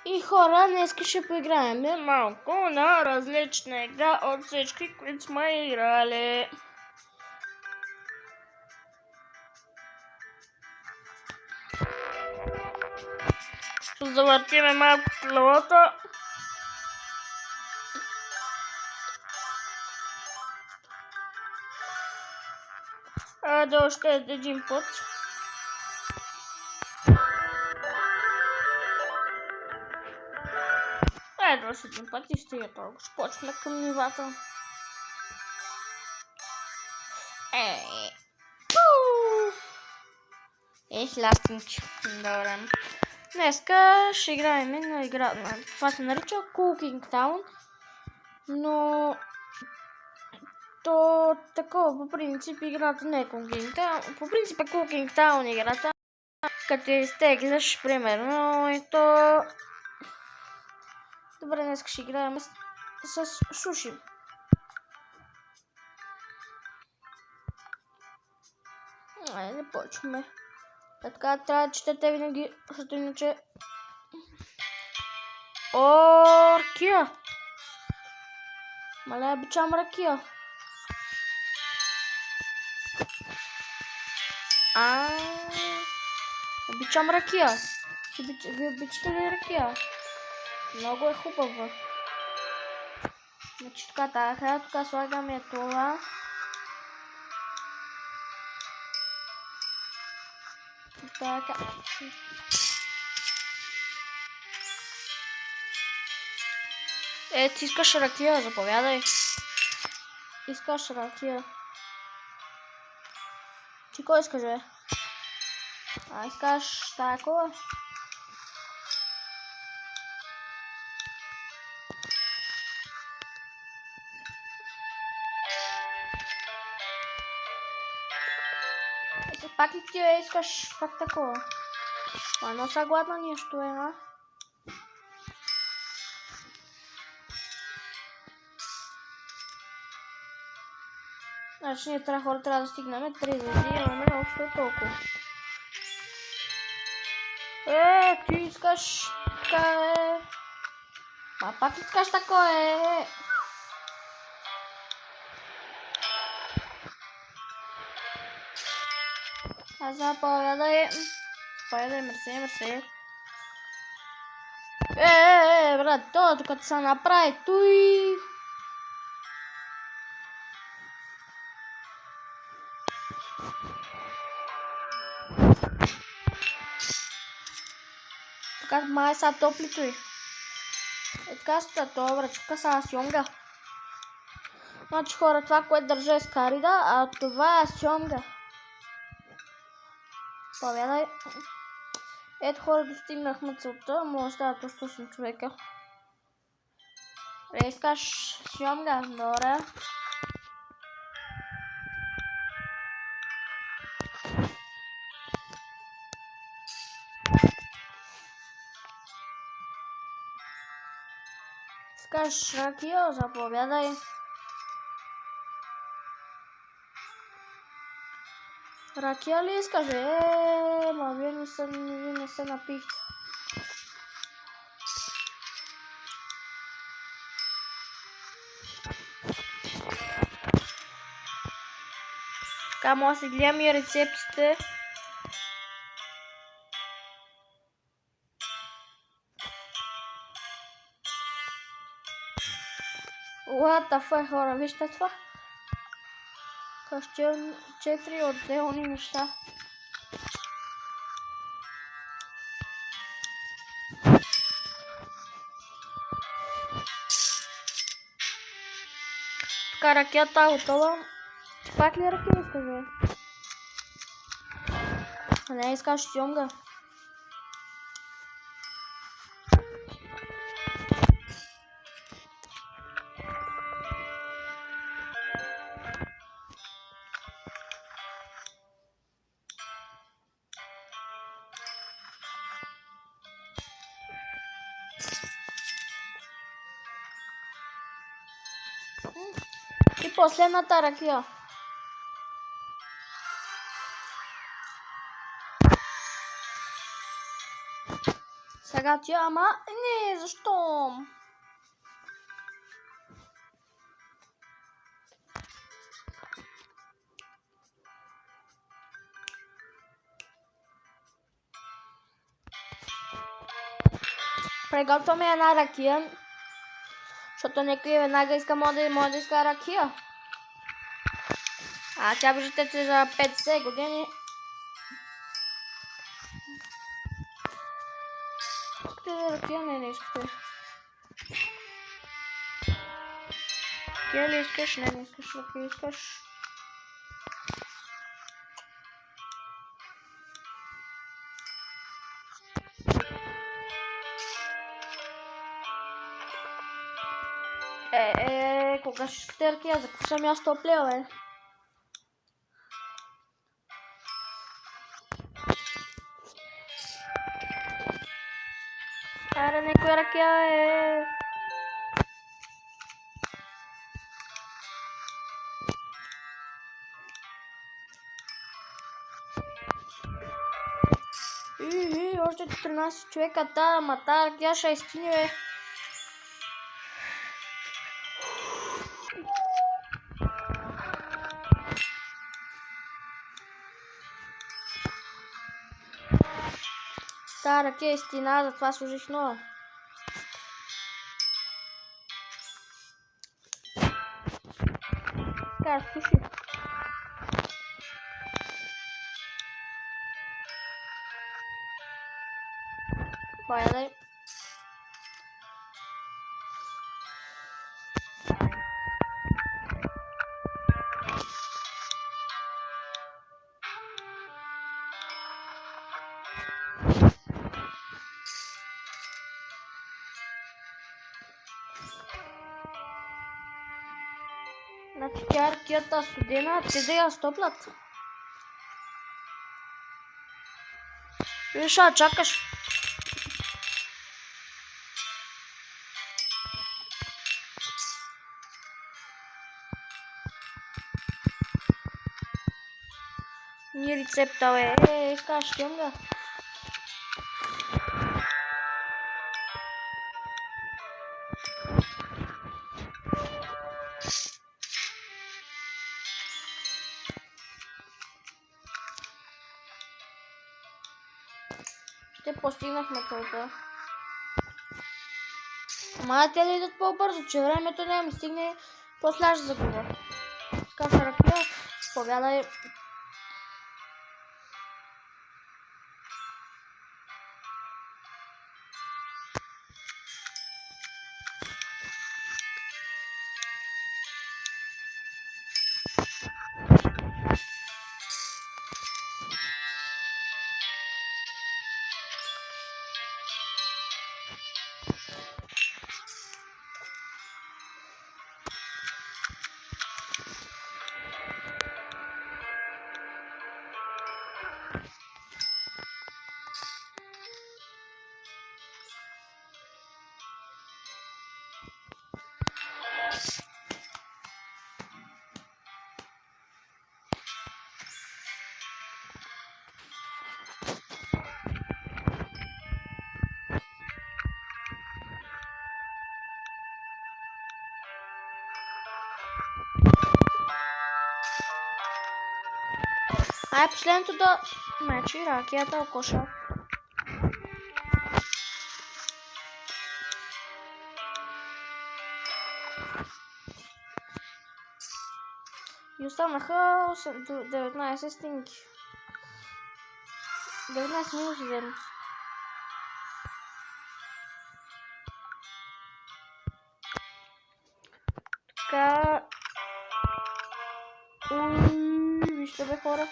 И хора, днес ще поиграем малко на различна игра от всички, които сме играли. Ще завъртиме малко колелото. Айде още един път. Айде още един път и стига толкова. Ще почваме към нивата. Сладкинки. Добре. Днеска ще играем на игра. Това се нарича Cooking Town. Но то такова по принцип играта не е Cooking Town. По принцип е Cooking Town играта. Като изтегляш, примерно, и то... Добре, днес ще играем с суши. Айде, почваме. Така трябва да четете винаги, защото иначе... О, ракия! Мале, обичам ракия. Обичам ракия. Ви обичате ли ракия? Много е хубава. Значи така, тук слагаме това. Така. Ти искаш ракия, заповядай. Искаш ракия. Ти кой искаш, бе? Искаш такова? Пак ли ти искаш пак такова? Но са гладна нещо е, а? Значи ние трябва да стигнем 3 звезди, имаме общо толкова. Ти искаш така е. Пак искаш такова е. Заповядай. Заповядай, мерси. Брат, то тук се направи, той. Така май са топли той. Така сте това, тук са сьомга. Значи хора, това, което държа е скарида, а това е сьомга. Повядай. Ето хора, достигнахме целта, може да става точно 8 човека. Искаш сьомга? Добре. Искаш ракия? Заповядай. Ракия ли искаш? Ма вие не се напихте. Така може да си гледам и рецептите. What the fuck, хора, вижте това? Ще 4 отделни неща. Така, ракията е готова. Пак ли ракия искаш, бе? Не, искаш сьомга. И последната ракия. Сега ти, ама не, защо? Приготвяме една ракия, защото някой веднага иска може да иска ракия. А тя виждате за 50 години. Искате ли ракия? Не искате. Ракия ли искаш? Не искаш. Ракия искаш. Кога ще искате ракия? За какво съм аз топлия, бе? Аре, някой ракия е. Още 13 човека, ама та ракия ще изтине, бе. Та ракия е стена, затова служих нова. Така, слушай. Дай. Значи тя ракията студена, те да я стоплят. Виж, чакаш. Ни рецепта, бе. Искаш, Йонга. Ще постигнахме целта. Ама те да идат по-бързо, че времето не ми стигне, после ще загубя. Скафа ракия, повядай. Ай, последното да... Значи ракията окоша. И останаха 19 стинки. 19 минус 1. Така... Вижте, бе, хора.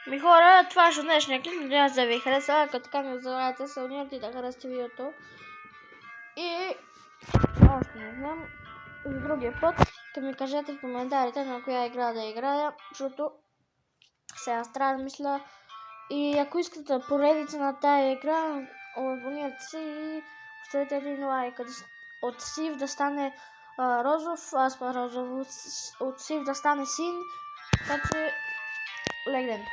Ми хора, това ще днешния клип. Надявам се да ви хареса. Като така не забравяйте се абонирате и да харесате видеото. И още не знам. За другия път. Като ми кажете в коментарите на коя игра да играя, защото сега трябва да мисля. И ако искате поредица на тая игра, абонирайте се и оставете един лайк. От сив да стане розов, аз розов, от сив да стане син, така че легенда.